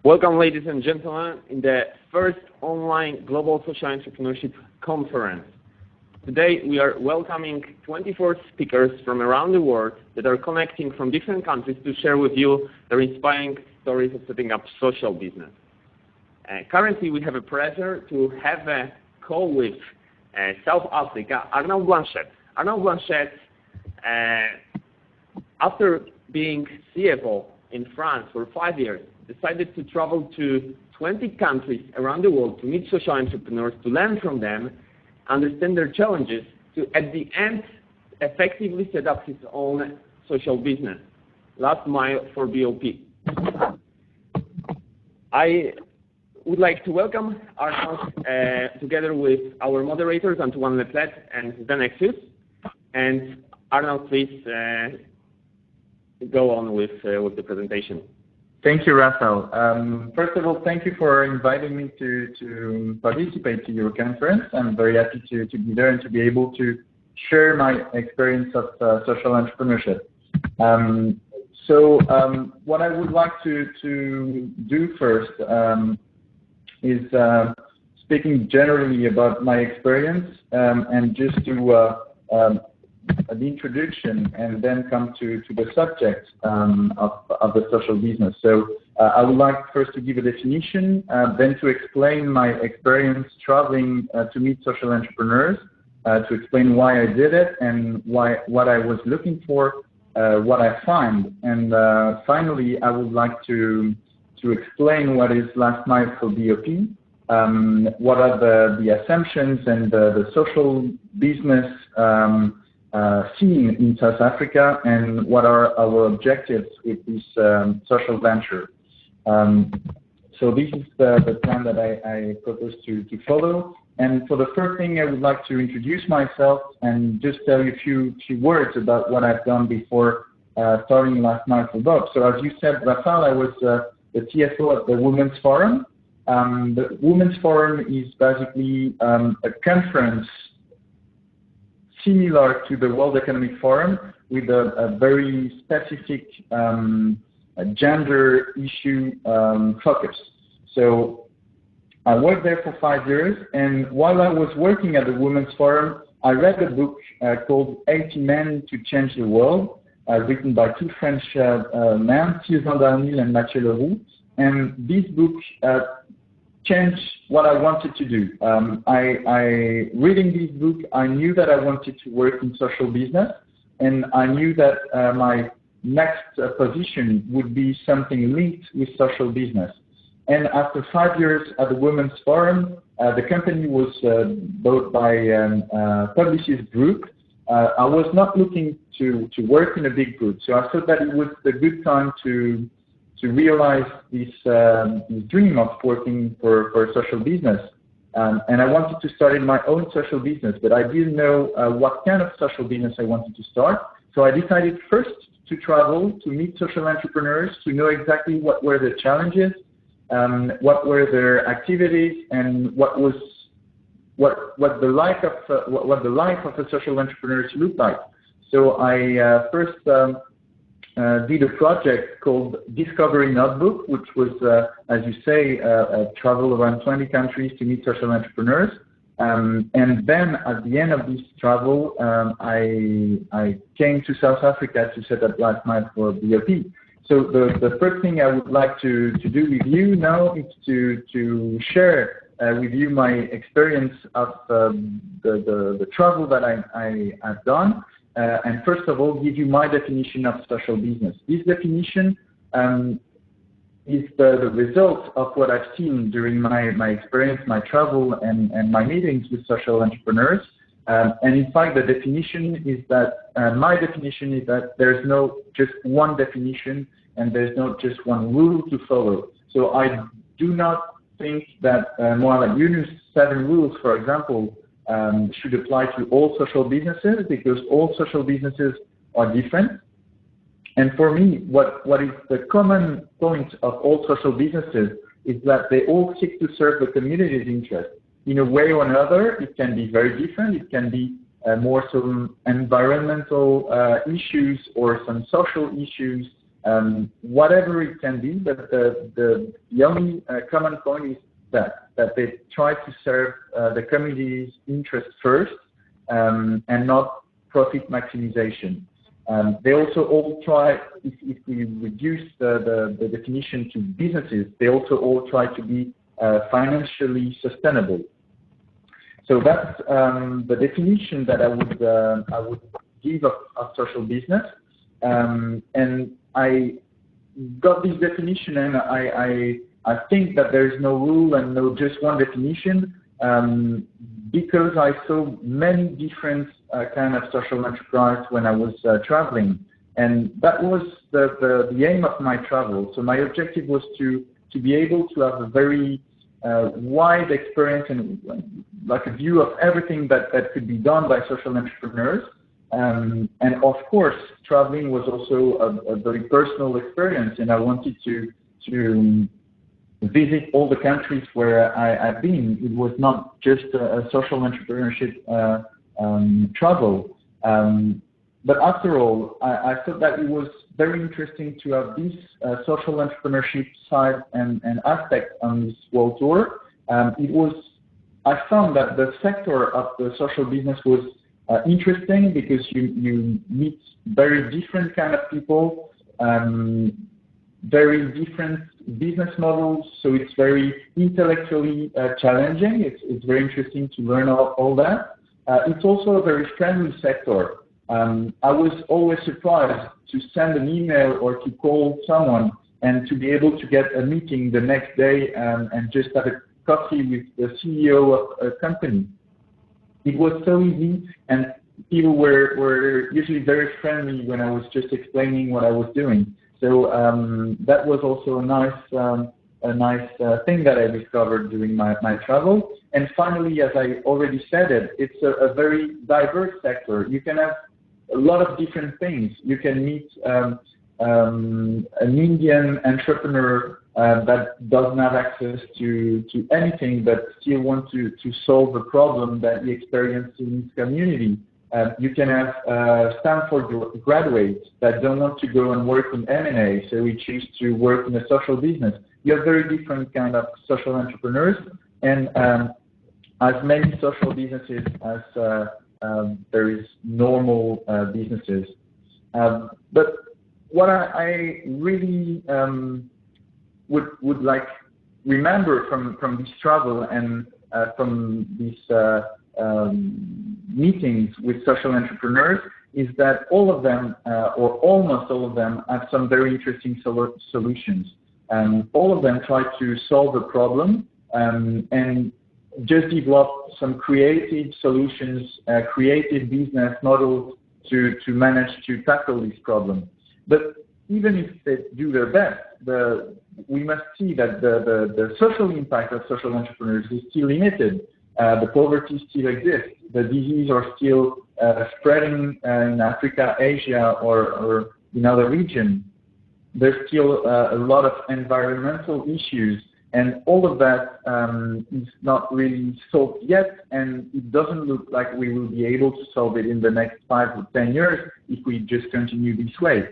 Welcome, ladies and gentlemen, in the first online Global Social Entrepreneurship Conference. Today, we are welcoming 24 speakers from around the world that are connecting from different countries to share with you their inspiring stories of setting up social business. Currently, we have a pleasure to have a call with South Africa, Arnaud Blanchet. Arnaud Blanchet, after being CFO in France for 5 years, decided to travel to 20 countries around the world to meet social entrepreneurs, to learn from them, understand their challenges, to, at the end, effectively set up his own social business, last mile for BoP. I would like to welcome Arnaud together with our moderators, Antoine Leplet and Zenexius. And Arnaud, please go on with the presentation. Thank you, Raphael. First of all, thank you for inviting me to participate to your conference. I'm very happy to be there and to be able to share my experience of social entrepreneurship. What I would like to do first is speaking generally about my experience and just to the introduction and then come to the subject of the social business. So I would like first to give a definition, then to explain my experience traveling to meet social entrepreneurs, to explain why I did it and what I was looking for, what I find, and finally I would like to explain what is last mile for BoP, what are the assumptions and the social business scene in South Africa, and what are our objectives with this social venture. So this is the plan that I propose to follow. And for the first thing, I would like to introduce myself and just tell you a few words about what I've done before starting last mile for BoP. So as you said, Raphael, I was the CFO at the Women's Forum. The Women's Forum is basically a conference similar to the World Economic Forum with a very specific gender issue focus. So I worked there for 5 years, and while I was working at the Women's Forum, I read a book called 80 Men to Change the World, written by two French men, Sylvain Darnil and Mathieu Leroux. And this book changed what I wanted to do. Reading this book, I knew that I wanted to work in social business, and I knew that my next position would be something linked with social business. And after 5 years at the Women's Forum, the company was bought by Publicis Group. I was not looking to work in a big group, so I thought that it was a good time to realize this dream of working for social business. And I wanted to start in my own social business, but I didn't know what kind of social business I wanted to start. So I decided first to travel, to meet social entrepreneurs, to know exactly what were their challenges, what were their activities, and what the life of a social entrepreneur looked like. So I first did a project called Discovery Notebook, which was, as you say, travel around 20 countries to meet social entrepreneurs. And then at the end of this travel, I came to South Africa to set up last mile for BoP. So the first thing I would like to do with you now is to share with you my experience of the travel that I've done. And first of all, give you my definition of social business. This definition is the result of what I've seen during my experience, my travel, and my meetings with social entrepreneurs. And in fact, the definition is that, my definition is that there's no just one definition and there's not just one rule to follow. So I do not think that more like Yunus' 7 rules, for example, should apply to all social businesses, because all social businesses are different. And for me, what is the common point of all social businesses is that they all seek to serve the community's interest. In a way or another, it can be very different. It can be more some environmental issues or some social issues whatever it can be, but the only common point is that they try to serve the community's interest first and not profit maximization. They also all try, if we reduce the definition to businesses, they also all try to be financially sustainable. So that's the definition that I would give of social business. And I got this definition, and I think that there is no rule and no just one definition, because I saw many different kind of social enterprise when I was traveling, and that was the aim of my travel. So my objective was to be able to have a very wide experience and like a view of everything that could be done by social entrepreneurs. And of course, traveling was also a very personal experience, and I wanted to visit all the countries where I've been. It was not just a social entrepreneurship travel. But after all, I thought that it was very interesting to have this social entrepreneurship side and aspect on this world tour. I found that the sector of the social business was interesting because you meet very different kind of people, very different business models, so it's very intellectually challenging. It's very interesting to learn all that. It's also a very friendly sector. I was always surprised to send an email or to call someone and to be able to get a meeting the next day and just have a coffee with the CEO of a company. It was so easy, and people were usually very friendly when I was just explaining what I was doing. So that was also a nice thing that I discovered during my travel. And finally, as I already said it's a very diverse sector. You can have a lot of different things. You can meet an Indian entrepreneur that doesn't have access to anything but still want to solve a problem that he experienced in his community. You can have Stanford graduates that don't want to go and work in M&A, so we choose to work in a social business. You have very different kind of social entrepreneurs, and as many social businesses as there is normal businesses. But what I really would like remember from this travel and from these meetings with social entrepreneurs is that all of them, or almost all of them, have some very interesting solutions. All of them try to solve a problem and just develop some creative solutions, creative business models to manage to tackle this problem. But even if they do their best, we must see that the social impact of social entrepreneurs is still limited. The poverty still exists. The disease are still spreading in Africa, Asia, or in other regions. There's still a lot of environmental issues, and all of that is not really solved yet, and it doesn't look like we will be able to solve it in the next 5 or 10 years if we just continue this way.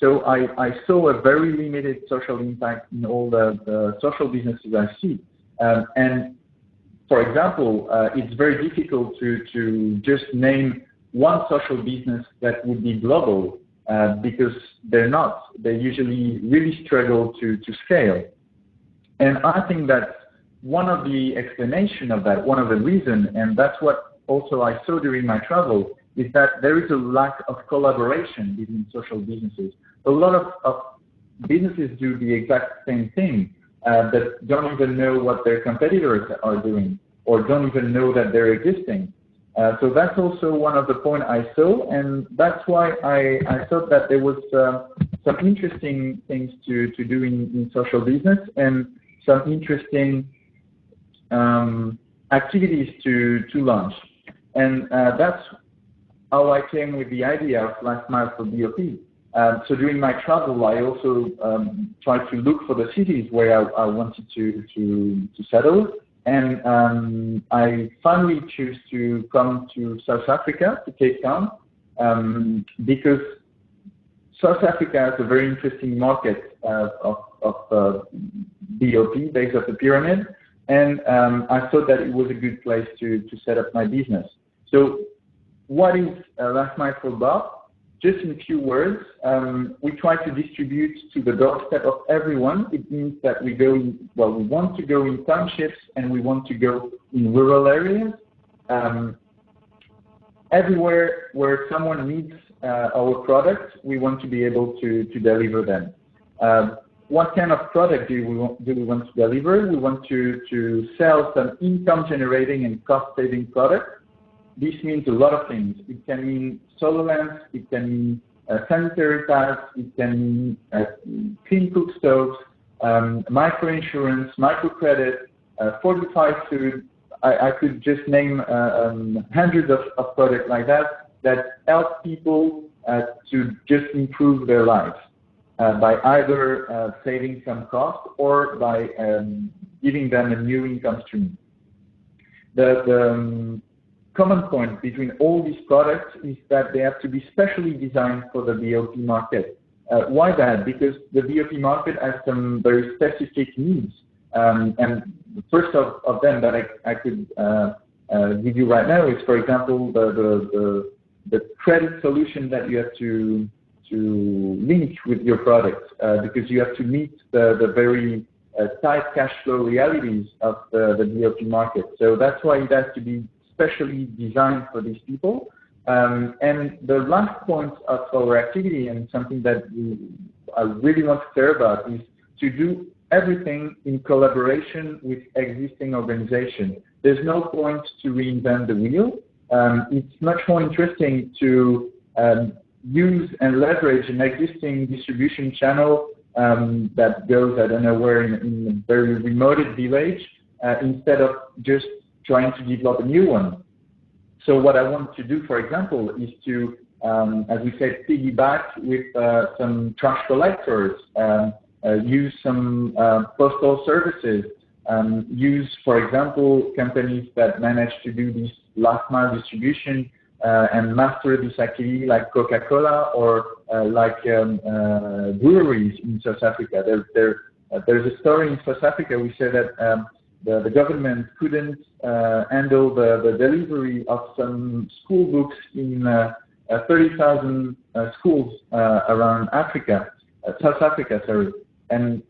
So I saw a very limited social impact in all the social businesses I see. And for example, it's very difficult to just name one social business that would be global because they're not. They usually really struggle to scale. And I think that one of the explanation of that, one of the reasons, and that's what also I saw during my travel, is that there is a lack of collaboration between social businesses. A lot of businesses do the exact same thing, but don't even know what their competitors are doing, or don't even know that they're existing. So that's also one of the points I saw, and that's why I thought that there was some interesting things to do in social business, and some interesting activities to launch. And that's how I came with the idea of Last Mile for BoP. So during my travel, I also tried to look for the cities where I wanted to settle. And I finally chose to come to South Africa, to Cape Town, because South Africa is a very interesting market of BoP, base of the pyramid, and I thought that it was a good place to set up my business. So what is Last Mile for BoP? Just in a few words, we try to distribute to the doorstep of everyone. It means that we want to go in townships and we want to go in rural areas. Everywhere where someone needs our product, we want to be able to deliver them. What kind of product do we want to deliver? We want to sell some income-generating and cost-saving product. This means a lot of things. It can mean solar lamps, it can mean sanitary pads, it can mean clean cook stoves, micro-insurance, microcredit, fortified food. I could just name hundreds of products like that help people to just improve their lives by either saving some cost or by giving them a new income stream. The common point between all these products is that they have to be specially designed for the BoP market. Why that? Because the BoP market has some very specific needs. And the first of them that I could give you right now is, for example, the credit solution that you have to link with your product, because you have to meet the very tight cash flow realities of the BoP market. So that's why it has to be specially designed for these people. And the last point of our activity, and something that I really want to care about, is to do everything in collaboration with existing organizations. There's no point to reinvent the wheel. It's much more interesting to use and leverage an existing distribution channel that goes, I don't know where, in a very remote village, instead of just trying to develop a new one. So what I want to do, for example, is to, as we said, piggyback with some trash collectors, use some postal services, use, for example, companies that manage to do this last mile distribution and master this activity, like Coca-Cola or like breweries in South Africa. There's a story in South Africa. We say that the government couldn't handle the delivery of some school books in 30,000 schools around Africa, South Africa, sorry. And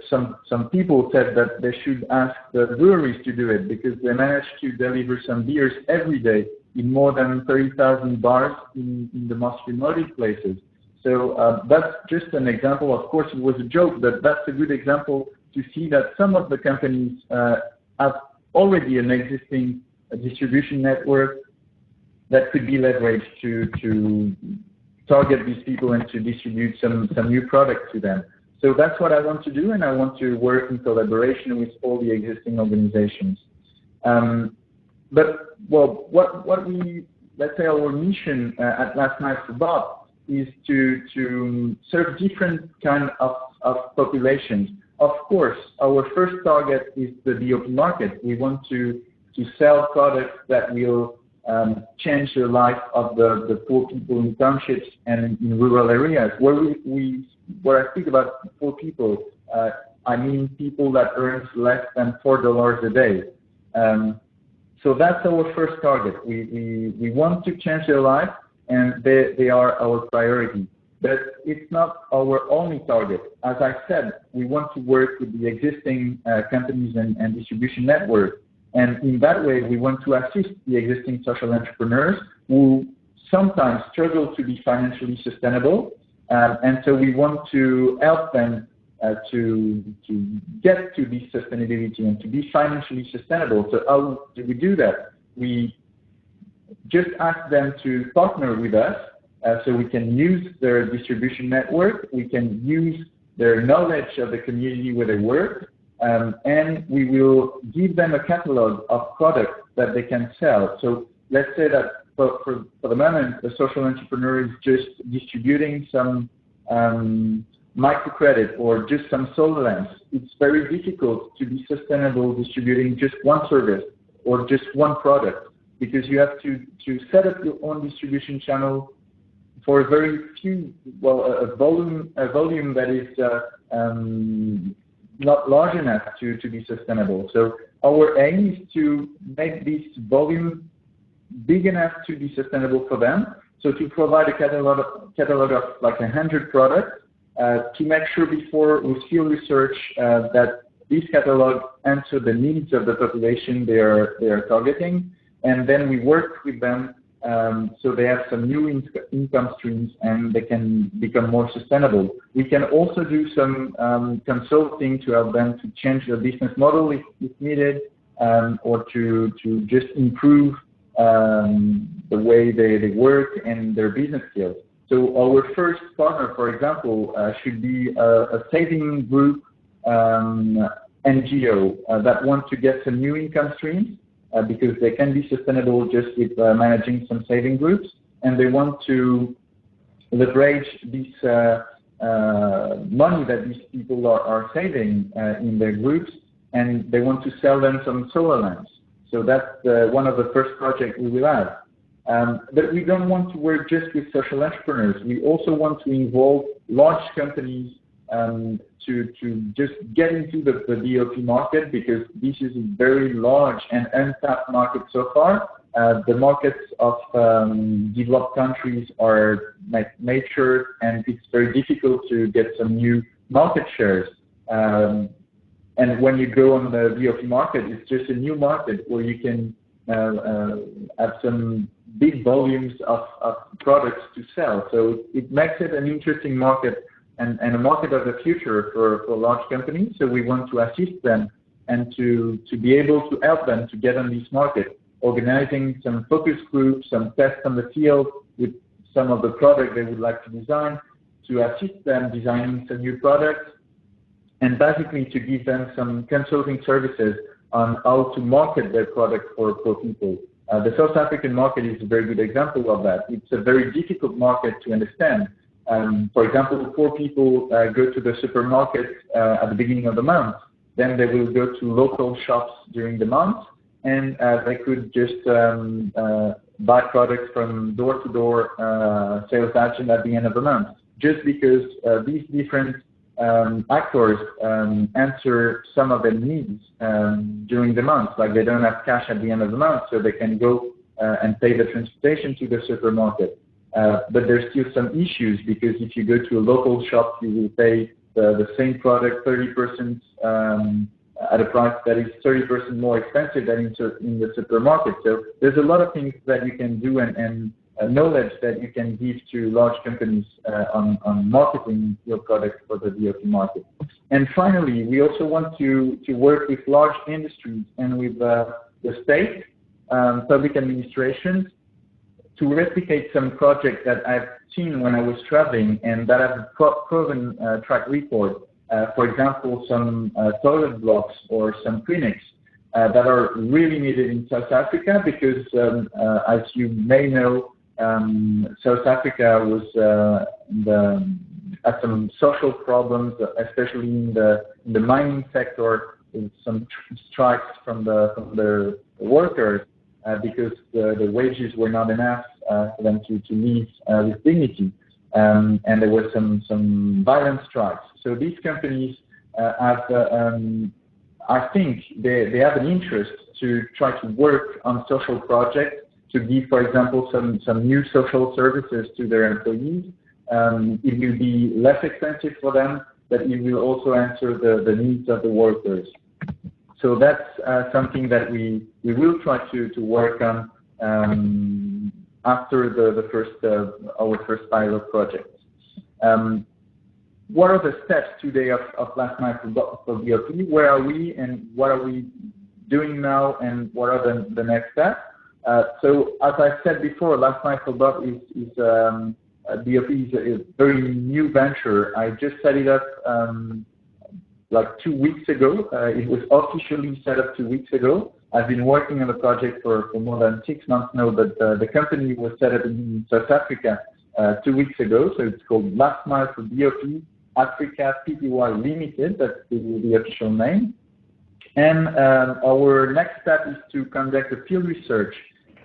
some people said that they should ask the breweries to do it because they managed to deliver some beers every day in more than 30,000 bars in the most remote places. So that's just an example. Of course, it was a joke, but that's a good example to see that some of the companies have already an existing distribution network that could be leveraged to target these people and to distribute some new products to them. So that's what I want to do, and I want to work in collaboration with all the existing organizations. But well, what we, let's say our mission at Last Mile for BoP is to serve different kind of populations. Of course, our first target is the BoP market. We want to sell products that will change the life of the poor people in townships and in rural areas. Where I speak about poor people, I mean people that earn less than $4 a day. So that's our first target. We want to change their life, and they are our priority. But it's not our only target. As I said, we want to work with the existing companies and distribution network. And in that way, we want to assist the existing social entrepreneurs who sometimes struggle to be financially sustainable. And so we want to help them to get to this sustainability and to be financially sustainable. So how do we do that? We just ask them to partner with us so we can use their distribution network, we can use their knowledge of the community where they work, and we will give them a catalog of products that they can sell. So let's say that for the moment, the social entrepreneur is just distributing some microcredit or just some solar lamps. It's very difficult to be sustainable distributing just one service or just one product, because you have to set up your own distribution channel, for a very few, a volume that is not large enough to be sustainable. So our aim is to make this volume big enough to be sustainable for them. So to provide a catalog of like 100 products, to make sure before with field research that this catalog answer the needs of the population they are targeting, and then we work with them so they have some new income streams and they can become more sustainable. We can also do some consulting to help them to change their business model if needed, or to just improve the way they work and their business skills. So our first partner, for example, should be a saving group NGO that want to get some new income streams because they can be sustainable just with managing some saving groups, and they want to leverage this money that these people are saving in their groups, and they want to sell them some solar lamps. So that's one of the first projects we will have. But we don't want to work just with social entrepreneurs. We also want to involve large companies to just get into the BoP market, because this is a very large and untapped market so far. The markets of developed countries are mature, and it's very difficult to get some new market shares. And when you go on the BoP market, it's just a new market where you can have some big volumes of products to sell. So it makes it an interesting market and a market of the future for large companies. So we want to assist them and to be able to help them to get on this market, organizing some focus groups, some tests on the field with some of the products they would like to design, to assist them designing some new products, and basically to give them some consulting services on how to market their product for people. The South African market is a very good example of that. It's a very difficult market to understand. For example, before people go to the supermarket at the beginning of the month, then they will go to local shops during the month, and they could just buy products from door-to-door sales agent at the end of the month, just because these different actors answer some of their needs during the month. Like they don't have cash at the end of the month, so they can go and pay the transportation to the supermarket. But there's still some issues, because if you go to a local shop, you will pay the same product 30% at a price that is 30% more expensive than in the supermarket. So there's a lot of things that you can do and knowledge that you can give to large companies on marketing your product for the BoP market. And finally, we also want to work with large industries and with the state, public administrations, to replicate some projects that I've seen when I was traveling and that have proven track record. For example, some toilet blocks or some clinics that are really needed in South Africa, because as you may know, South Africa was had some social problems, especially in the mining sector, with some strikes from the workers because the wages were not enough for them to live with dignity, and there were some violent strikes. So these companies have, I think, they have an interest to try to work on social projects, to give, for example, some new social services to their employees. It will be less expensive for them, but it will also answer the needs of the workers. So that's something that we will try to work on after our first pilot project. What are the steps today of Last Mile for BoP? Where are we, and what are we doing now, and what are the next steps? So as I said before, Last Mile for BoP is BoP is a very new venture. I just set it up like 2 weeks ago. It was officially set up 2 weeks ago. I've been working on the project for more than 6 months now, but the company was set up in South Africa 2 weeks ago. So it's called Last Mile for BoP Africa Pty Limited. That's the official name. And our next step is to conduct a field research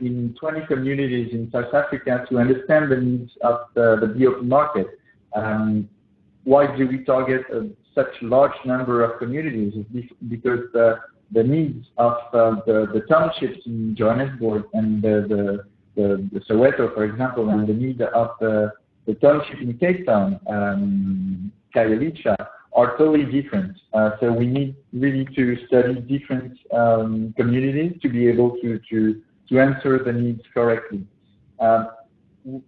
in 20 communities in South Africa to understand the needs of the BoP market. Why do we target such large number of communities? It's because the needs of the townships in Johannesburg and the Soweto, for example, and the need of the township in Cape Town, Khayelitsha, are totally different. So we need really to study different communities to be able to answer the needs correctly.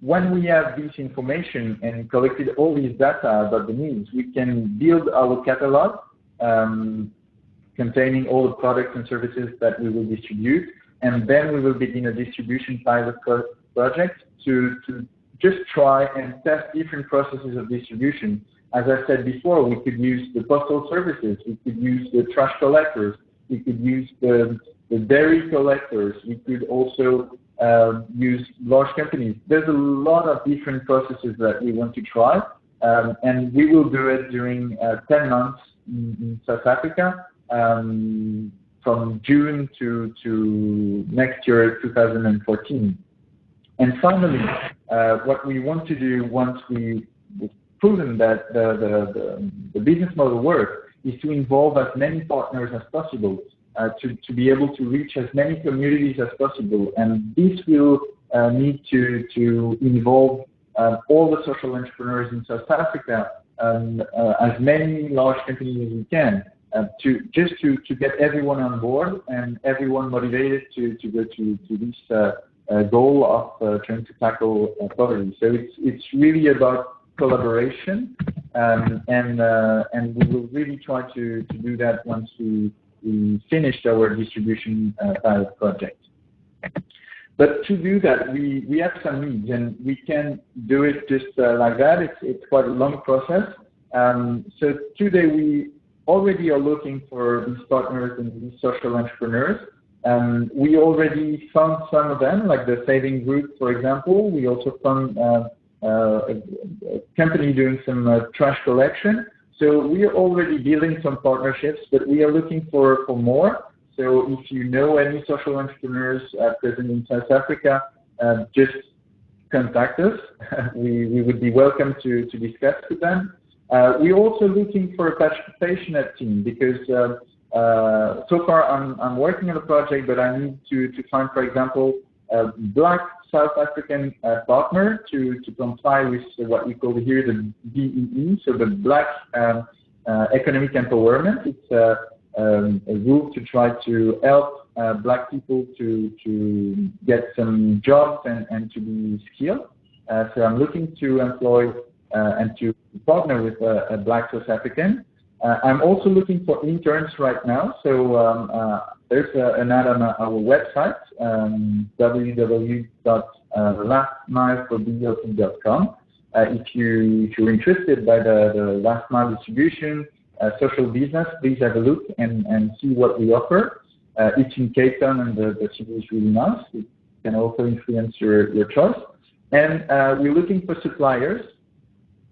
When we have this information and collected all these data about the needs, we can build our catalog containing all the products and services that we will distribute, and then we will begin a distribution pilot project to just try and test different processes of distribution. As I said before, we could use the postal services, we could use the trash collectors, we could use the dairy collectors, we could also use large companies. There's a lot of different processes that we want to try, and we will do it during 10 months in South Africa, from June to next year, 2014. And finally, what we want to do once we've proven that the business model works is to involve as many partners as possible, to be able to reach as many communities as possible. And this will need to involve all the social entrepreneurs in South Africa, as many large companies as we can, to get everyone on board and everyone motivated to go to this goal of trying to tackle poverty. So it's really about collaboration, and we will really try to do that once we finished our distribution pilot project. But to do that, we have some needs, and we can't do it just like that. It's quite a long process. So today we already are looking for these partners and these social entrepreneurs. We already found some of them, like the Saving Group, for example. We also found a company doing some trash collection. So we are already building some partnerships, but we are looking for more. So if you know any social entrepreneurs present in South Africa, just contact us. We would be welcome to discuss with them. We're also looking for a passionate team, because so far I'm working on a project, but I need to find, for example, a Black South African partner to comply with what we call here the BEE, so the Black Economic Empowerment. It's a rule to try to help Black people to get some jobs and to be skilled. So I'm looking to employ and to partner with a Black South African. I'm also looking for interns right now. So there's an ad on our website, www.lastmileforbop.com. If you're interested by the last mile distribution, social business, please have a look and see what we offer. It's in Cape Town, and the city is really nice. It can also influence your choice. And we're looking for suppliers,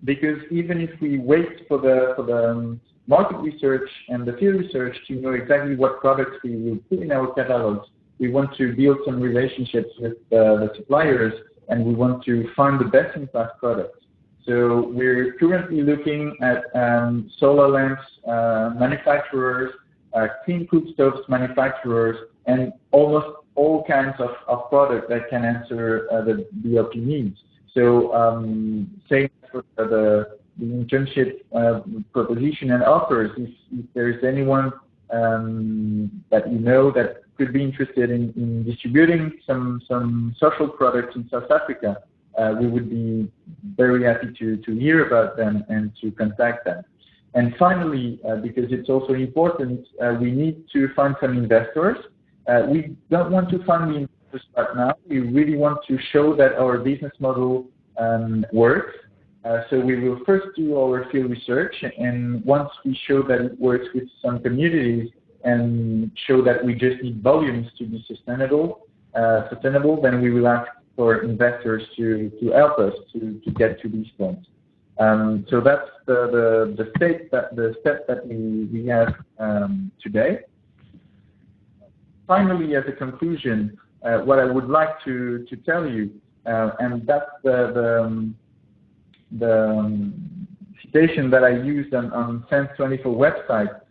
because even if we wait for the market research and the field research to know exactly what products we will put in our catalogs, we want to build some relationships with the suppliers, and we want to find the best-in-class products. So we're currently looking at solar lamps manufacturers, clean cookstoves manufacturers, and almost all kinds of products that can answer the BoP needs. So say for the internship proposition and offers, if there's anyone that you know that could be interested in distributing some social products in South Africa, we would be very happy to hear about them and to contact them. And finally, because it's also important, we need to find some investors. We don't want to find the investors right now. We really want to show that our business model works. So we will first do our field research, and once we show that it works with some communities and show that we just need volumes to be sustainable, then we will ask for investors to help us to get to these points. So that's the step that we have today. Finally, as a conclusion, what I would like to tell you, and that's the citation that I used on SENS24 website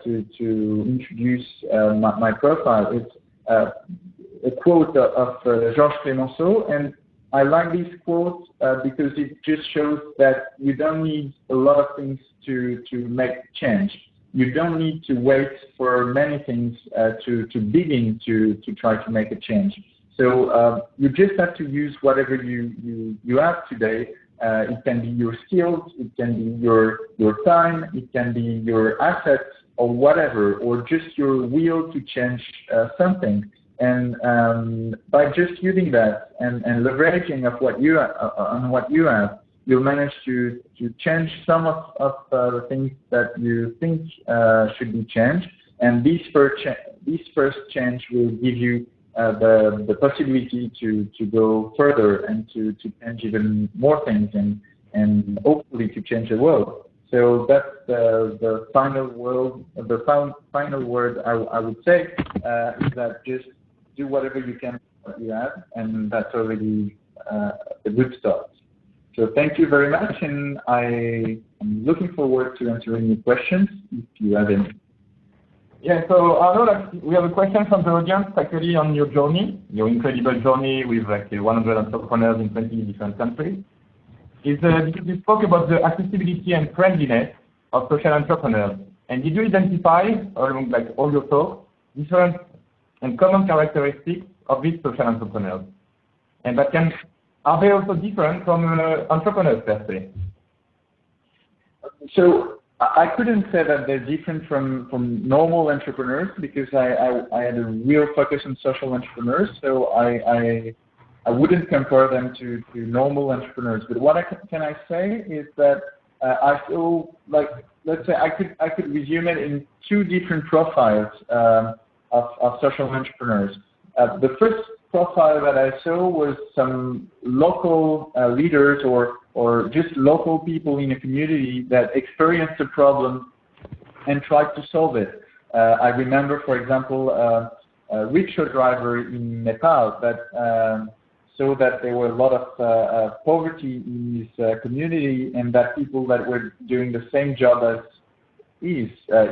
to introduce my profile. It's a quote of Georges Clemenceau, and I like this quote because it just shows that you don't need a lot of things to make change. You don't need to wait for many things to begin to try to make a change. So you just have to use whatever you have today. It can be your skills, it can be your time, it can be your assets or whatever, or just your will to change something. And by just using that and leveraging of what you have, you'll manage to change some of the things that you think should be changed. And this first change will give you the possibility to go further and to change even more things and hopefully to change the world. So that's the final word I would say is that just do whatever you can with what you have, and that's already a good start. So thank you very much, and I am looking forward to answering your questions if you have any. Yeah, so Arnaud, we have a question from the audience actually on your journey, your incredible journey with like 100 entrepreneurs in 20 different countries. Because you spoke about the accessibility and friendliness of social entrepreneurs, and did you identify along like all your talks different and common characteristics of these social entrepreneurs? And are they also different from entrepreneurs per se? So I couldn't say that they're different from normal entrepreneurs because I had a real focus on social entrepreneurs. So I wouldn't compare them to normal entrepreneurs. But what can I say is that I feel like, let's say I could resume it in two different profiles of social entrepreneurs. The first profile that I saw was some local leaders or just local people in a community that experienced a problem and tried to solve it. I remember, for example, a rickshaw driver in Nepal that saw that there were a lot of poverty in his community, and that people that were doing the same job as he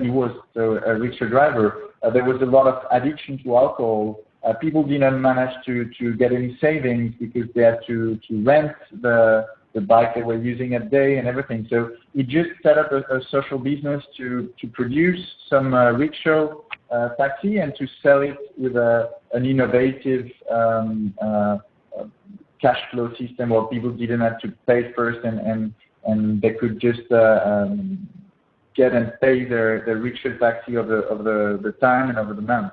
was, so a rickshaw driver, there was a lot of addiction to alcohol. People didn't manage to get any savings because they had to rent the bike they were using a day and everything. So he just set up a social business to produce some rickshaw taxi and to sell it with an innovative cash flow system where people didn't have to pay first and they could just get and pay their rickshaw taxi over the time and over the month.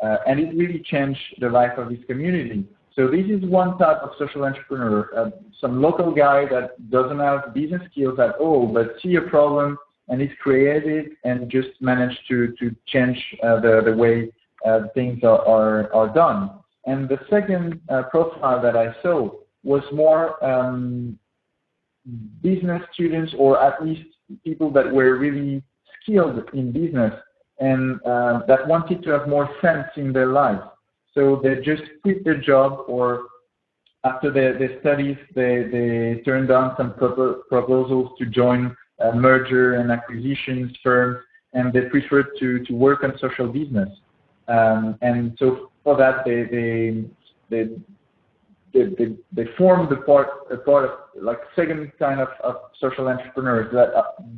And it really changed the life of this community. So this is one type of social entrepreneur, some local guy that doesn't have business skills at all, but see a problem and is creative and just managed to change the way things are done. And the second profile that I saw was more business students, or at least people that were really skilled in business and that wanted to have more sense in their lives. So they just quit their job, or after their studies, they turned down some proposals to join merger and acquisitions firms, and they preferred to work on social business. And so for that, they formed a part of like second kind of social entrepreneurs that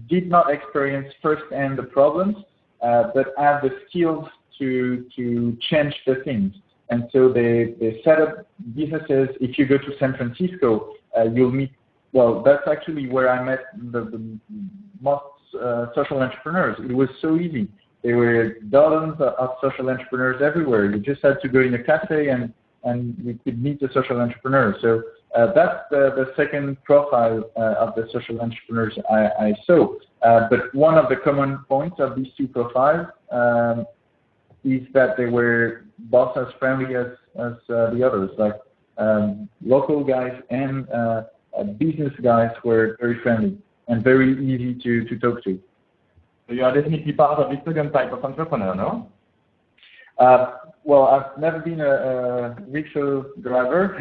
did not experience firsthand the problems, but have the skills to change the things. And so they set up businesses. If you go to San Francisco, you'll meet, well, that's actually where I met the most social entrepreneurs. It was so easy. There were dozens of social entrepreneurs everywhere. You just had to go in a cafe and you could meet a social entrepreneur. So that's the second profile of the social entrepreneurs I saw. But one of the common points of these two profiles is that they were both as friendly as the others. Like local guys and business guys were very friendly and very easy to talk to. So you are definitely part of the second type of entrepreneur, no? Well, I've never been a rickshaw driver.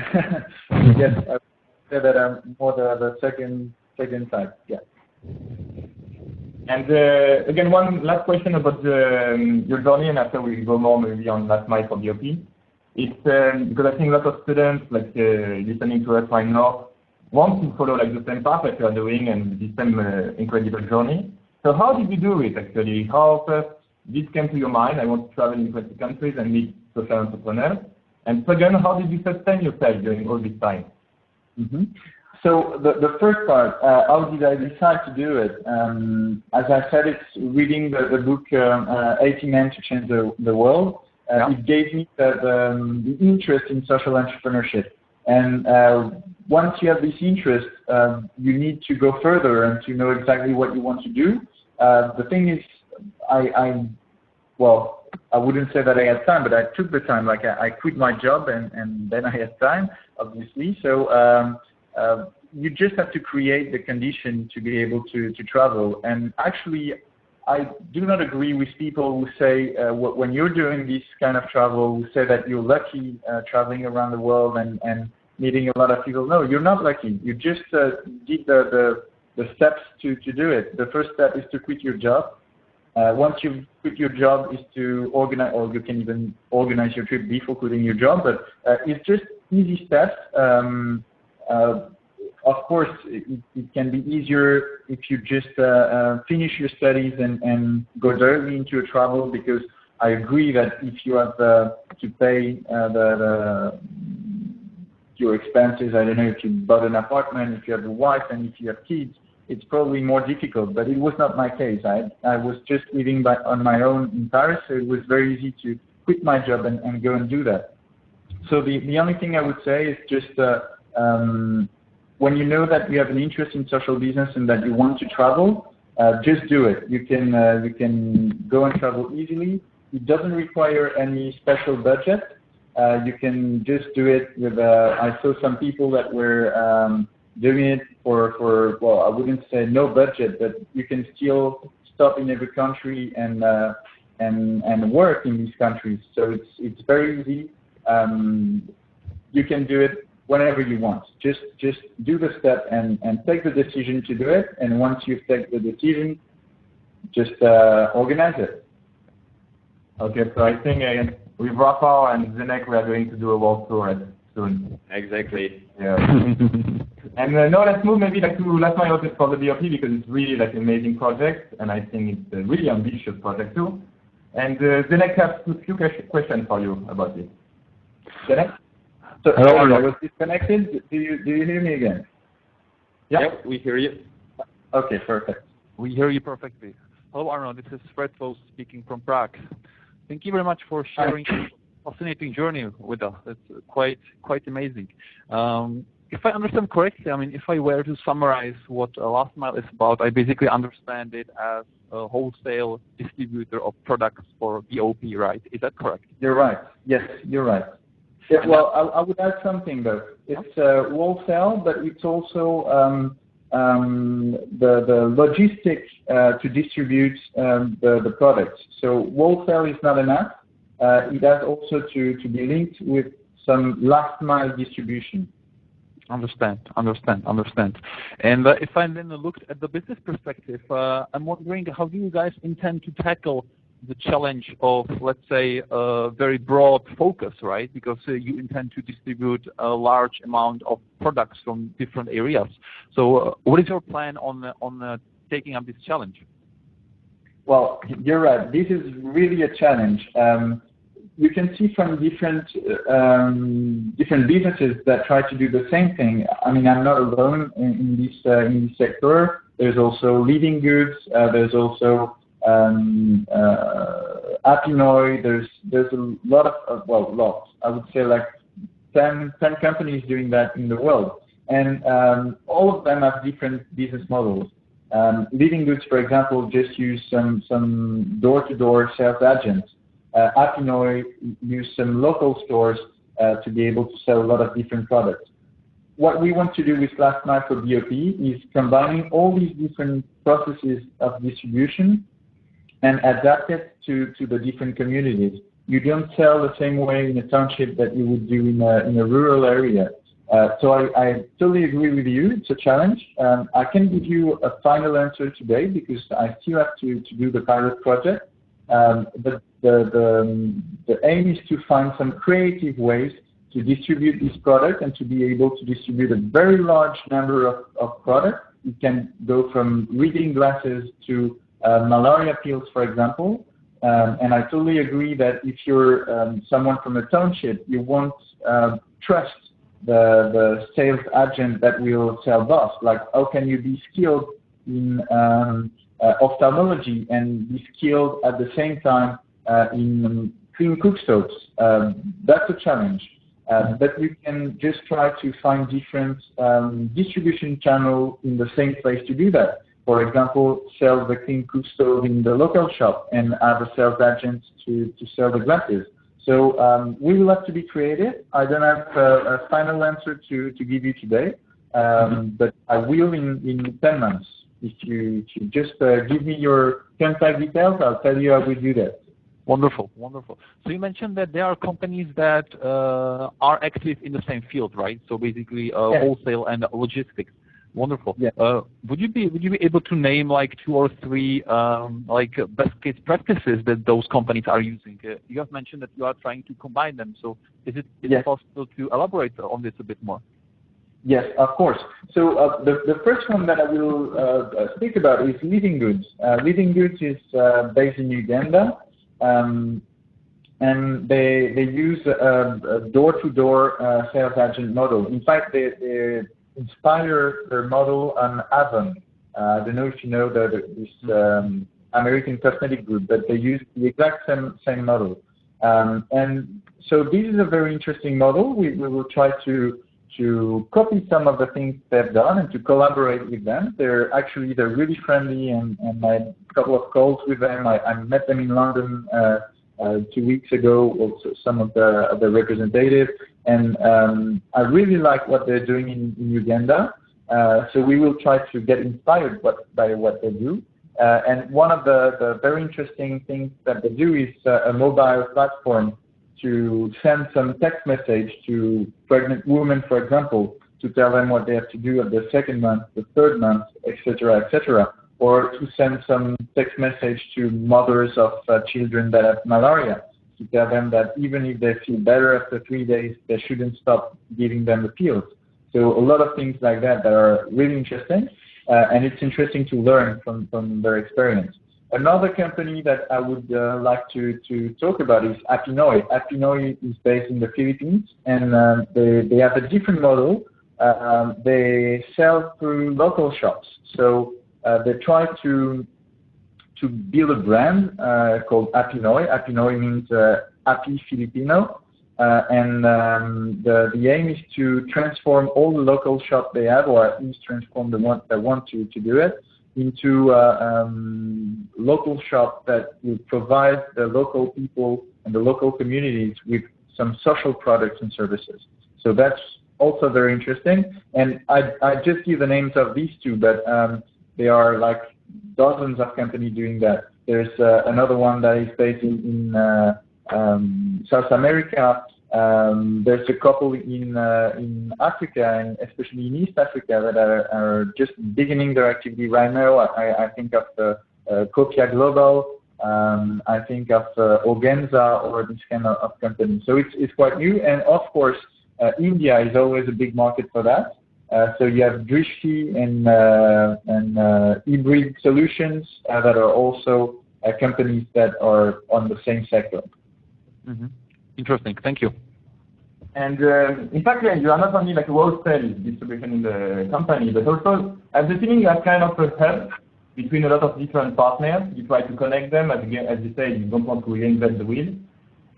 Yes, I would say that I'm more the second type. Yeah. And again, one last question about your journey, and after we go more maybe on last mile for BoP. It's because I think a lot of students like listening to us right now want to follow like the same path that you are doing and the same incredible journey. So how did you do it actually? How first this came to your mind? I want to travel in 20 countries and meet social entrepreneurs. And second, how did you sustain yourself during all this time? Mm-hmm. So the first part, how did I decide to do it? As I said, it's reading the book 80 Men to Change the World. It gave me the interest in social entrepreneurship. And once you have this interest, you need to go further and to know exactly what you want to do. The thing is, I wouldn't say that I had time, but I took the time. Like I quit my job and then I had time, obviously. So you just have to create the condition to be able to travel. And actually, I do not agree with people who say when you're doing this kind of travel, who say that you're lucky traveling around the world and meeting a lot of people. No, you're not lucky. You just did the steps to do it. The first step is to quit your job. Once you quit your job is to organize, or you can even organize your trip before quitting your job, but it's just easy steps. Of course, it can be easier if you just finish your studies and go directly into a travel, because I agree that if you have to pay your expenses, I don't know, if you bought an apartment, if you have a wife, and if you have kids, it's probably more difficult, but it was not my case. I was just living on my own in Paris, so it was very easy to quit my job and go and do that. So the only thing I would say is just when you know that you have an interest in social business and that you want to travel, just do it. You can go and travel easily. It doesn't require any special budget. You can just do it with. I saw some people that were doing it for well, I wouldn't say no budget, but you can still stop in every country and work in these countries. So it's very easy. You can do it whenever you want. Just do the step and take the decision to do it. And once you've taken the decision, just organize it. Okay, so I think with Rafa and Zenek, we are going to do a world tour soon. Exactly. Yeah. And now let's move maybe like to last mile for the BoP, because it's really like an amazing project, and I think it's a really ambitious project too. And Zenek has a few questions for you about it. Zenek? So, hello, I was disconnected. Do you hear me again? Yeah. Yep, we hear you. Okay, perfect. We hear you perfectly. Hello, Arnaud. This is Fred Foss speaking from Prague. Thank you very much for sharing this fascinating journey with us. It's quite amazing. If I understand correctly, I mean, if I were to summarize what Last Mile is about, I basically understand it as a wholesale distributor of products for BoP, right? Is that correct? You're right. Yes, you're right. Yeah, well, I would add something though. It's wholesale, but it's also the logistics to distribute the products. So wholesale is not enough. It has also to be linked with some last mile distribution. Understand. And if I then looked at the business perspective, I'm wondering, how do you guys intend to tackle the challenge of, let's say, a very broad focus, right? Because you intend to distribute a large amount of products from different areas. So what is your plan on taking up this challenge? Well, you're right. This is really a challenge. You can see from different businesses that try to do the same thing. I mean, I'm not alone in this sector. There's also leading goods. There's also Apinoy. There's a lot of lots. I would say like 10 companies doing that in the world, and all of them have different business models. Leading goods, for example, just use some door-to-door sales agents. Apinoy use some local stores to be able to sell a lot of different products. What we want to do with Last Mile for BoP is combining all these different processes of distribution and adapt it to the different communities. you don't sell the same way in a township that you would do in a rural area. So I totally agree with you. It's a challenge. I can give you a final answer today because I still have to do the pilot project. But the aim is to find some creative ways to distribute this product and to be able to distribute a very large number of products. It can go from reading glasses to malaria pills, for example. And I totally agree that if you're someone from a township, you won't trust the sales agent that will sell BoP. Like, how can you be skilled in ophthalmology and be skilled at the same time in clean cook stoves? That's a challenge. But we can just try to find different distribution channels in the same place to do that. For example, sell the clean cook stove in the local shop and have a sales agent to sell the glasses. So we will have to be creative. I don't have a final answer to give you today, but I will in 10 months. If you just give me your contact details, I'll tell you how we do that. Wonderful, wonderful. So you mentioned that there are companies that are active in the same field, right? So basically wholesale and logistics. Wonderful. Yeah. Would you be able to name like 2 or 3 like best case practices that those companies are using? You have mentioned that you are trying to combine them. So is it possible to elaborate on this a bit more? Yes, of course. So the first one that I will speak about is Living Goods. Living Goods is based in Uganda, and they use a door-to-door sales agent model. In fact, they inspire their model on Avon. I don't know if you know this American cosmetic group, but they use the exact same model. And so this is a very interesting model. We will try to copy some of the things they've done and to collaborate with them. They're really friendly, and I had a couple of calls with them. I met them in London 2 weeks ago, also some of the representatives, and I really like what they're doing in Uganda. So we will try to get inspired by what they do. And one of the very interesting things that they do is a mobile platform to send some text message to pregnant women, for example, to tell them what they have to do at the 2nd month, the 3rd month, etc., or to send some text message to mothers of children that have malaria, to tell them that even if they feel better after 3 days, they shouldn't stop giving them the pills. So a lot of things like that are really interesting, and it's interesting to learn from their experience. Another company that I would like to talk about is Apinoy. Apinoy is based in the Philippines, and they have a different model. They sell through local shops. So they try to build a brand called Apinoy. Apinoy means Happy Filipino. And the aim is to transform all the local shops they have, or at least transform the ones that want to do it, into local shop that will provide the local people and the local communities with some social products and services. So that's also very interesting. And I just give the names of these 2, but there are like dozens of companies doing that. There's another one that is based in South America. There's a couple in Africa, and especially in East Africa, that are just beginning their activity right now. I think of Copia Global. I think of Organza, or this kind of company. So it's quite new, and of course, India is always a big market for that. So you have Drishti and Hybrid Solutions that are also companies that are on the same sector. Mm-hmm. Interesting. Thank you. And in fact, you are not only like a wholesale distribution in the company, but also at the beginning you have kind of a hub between a lot of different partners. You try to connect them, as you say, you don't want to reinvent the wheel.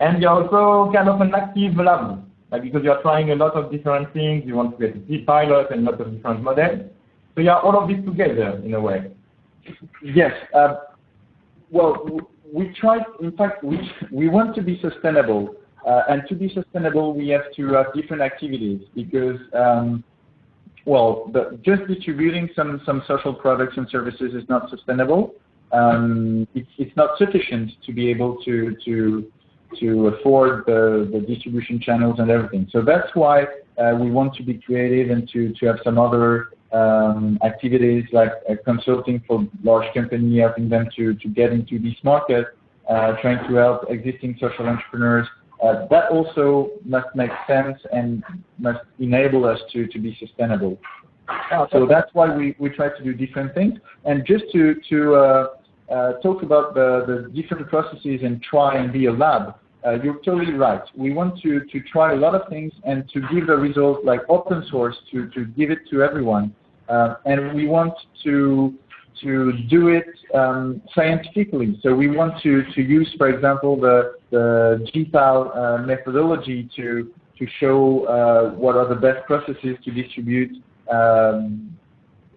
And you're also kind of an active lab, because you are trying a lot of different things. You want to get a deep pilot and a lot of different models. So you are all of this together in a way. Yes. Well, we try. In fact, we want to be sustainable. And to be sustainable, we have to have different activities because, just distributing some social products and services is not sustainable. It's not sufficient to be able to afford the distribution channels and everything. So that's why we want to be creative and to have some other activities like consulting for large companies, helping them to get into this market, trying to help existing social entrepreneurs. That also must make sense and must enable us to be sustainable. So that's why we try to do different things. And just to talk about the different processes and try and be a lab, you're totally right. We want to try a lot of things and to give the results like open source, to give it to everyone. And we want to do it scientifically. So we want to use, for example, the GPAL methodology to show what are the best processes to distribute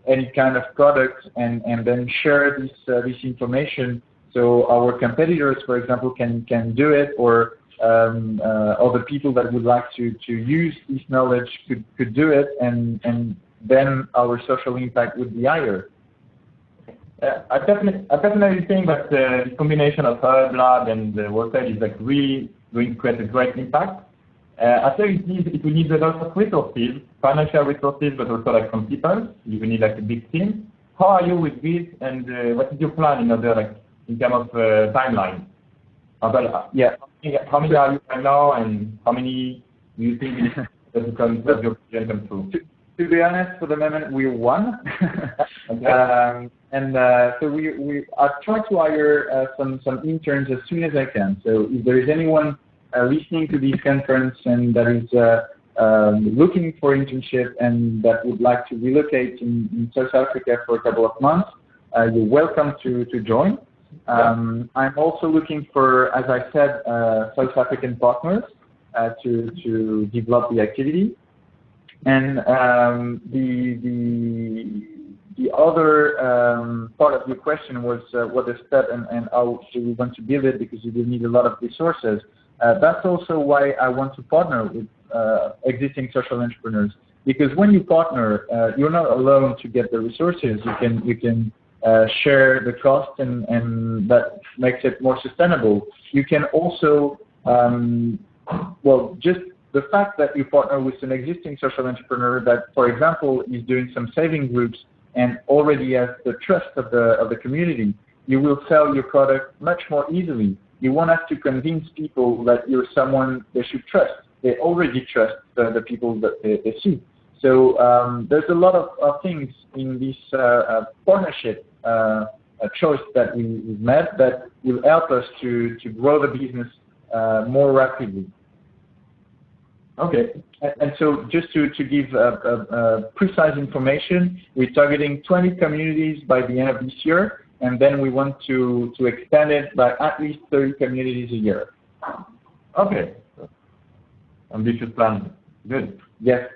any kind of product, and then share this information so our competitors, for example, can do it, or other people that would like to use this knowledge could do it, and then our social impact would be higher. I definitely think that the combination of Hub, Lab, and the website is like really going to create a great impact. I think it will need a lot of resources, financial resources, but also like from people. You will need like a big team. How are you with this, and what is your plan in order, like in terms of timeline? Yeah. How many are you right now, and how many do you think that your vision come true? To be honest, for the moment, we're one. Okay. So I've tried to hire some interns as soon as I can. So if there is anyone listening to this conference and that is looking for internship and that would like to relocate in South Africa for a couple of months, you're welcome to join. I'm also looking for, as I said, South African partners to develop the activity. And the other part of your question was what the step and how do we want to build it, because you will need a lot of resources. That's also why I want to partner with existing social entrepreneurs, because when you partner, you're not alone to get the resources. You can share the cost, and that makes it more sustainable. You can also, just the fact that you partner with an existing social entrepreneur that, for example, is doing some saving groups and already has the trust of the community, you will sell your product much more easily. You won't have to convince people that you're someone they should trust. They already trust the people that they see. So there's a lot of things in this partnership choice that we've made that will help us to grow the business more rapidly. Okay. And so just to give precise information, we're targeting 20 communities by the end of this year, and then we want to extend it by at least 30 communities a year. Okay. Ambitious plan. Good. Yes.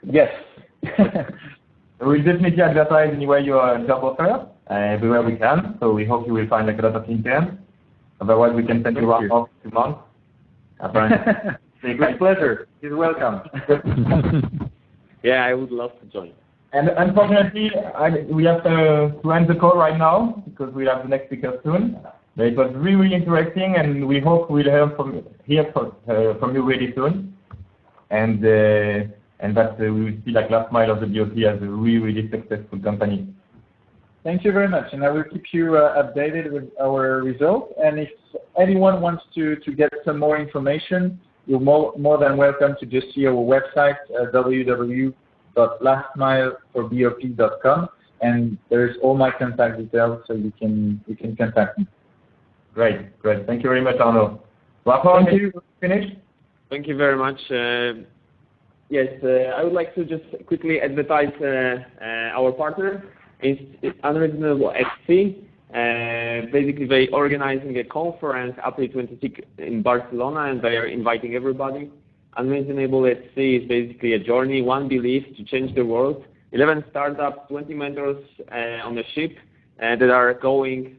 We'll definitely advertise anyway your job offer everywhere we can. So we hope you will find like a lot of interns. Otherwise, we can send you around off 2 months. My pleasure. You're welcome. Yeah, I would love to join. And unfortunately, we have to end the call right now because we have the next speaker soon. But it was really interesting, and we hope we'll hear from you really soon. And that we will see like last mile of the BoP as a really successful company. Thank you very much, and I will keep you updated with our results. And if anyone wants to get some more information, you're more than welcome to just see our website, www.lastmileforbop.com, and there's all my contact details, so you can contact me. Great. Thank you very much, Arnaud. Thank you. Finished? Thank you very much. Yes, I would like to just quickly advertise our partner. It's Unreasonable XC. Basically, they're organizing a conference April 26 in Barcelona, and they are inviting everybody. Unreasonable XC is basically a journey, one belief to change the world. 11 startups, 20 mentors on a ship that are going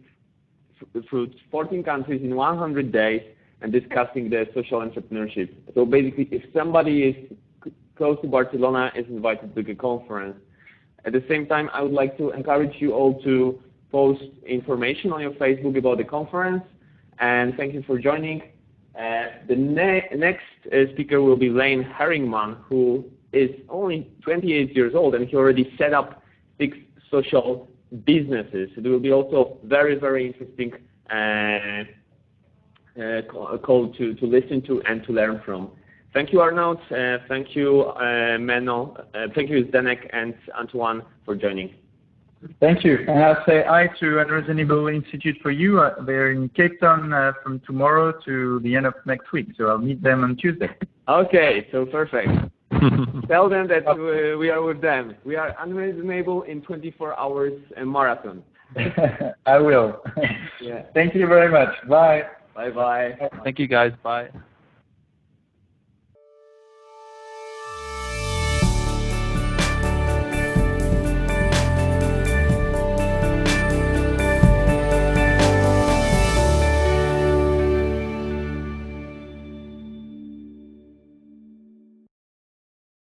through 14 countries in 100 days and discussing the social entrepreneurship. So basically, if somebody is close to Barcelona, is invited to the conference. At the same time, I would like to encourage you all to post information on your Facebook about the conference. And thank you for joining. The next speaker will be Lane Herringman, who is only 28 years old, and he already set up 6 social businesses. It will be also very, very interesting call to listen to and to learn from. Thank you, Arnaud. Thank you, Menno. Thank you, Zdenek and Antoine, for joining. Thank you. And I'll say hi to Arnaud Zenibo Institute for You. They're in Cape Town from tomorrow to the end of next week, so I'll meet them on Tuesday. Okay, so perfect. Tell them that we are with them. We are unreasonable in 24 hours marathon. I will. Yeah. Thank you very much. Bye. Bye-bye. Thank you, guys. Bye.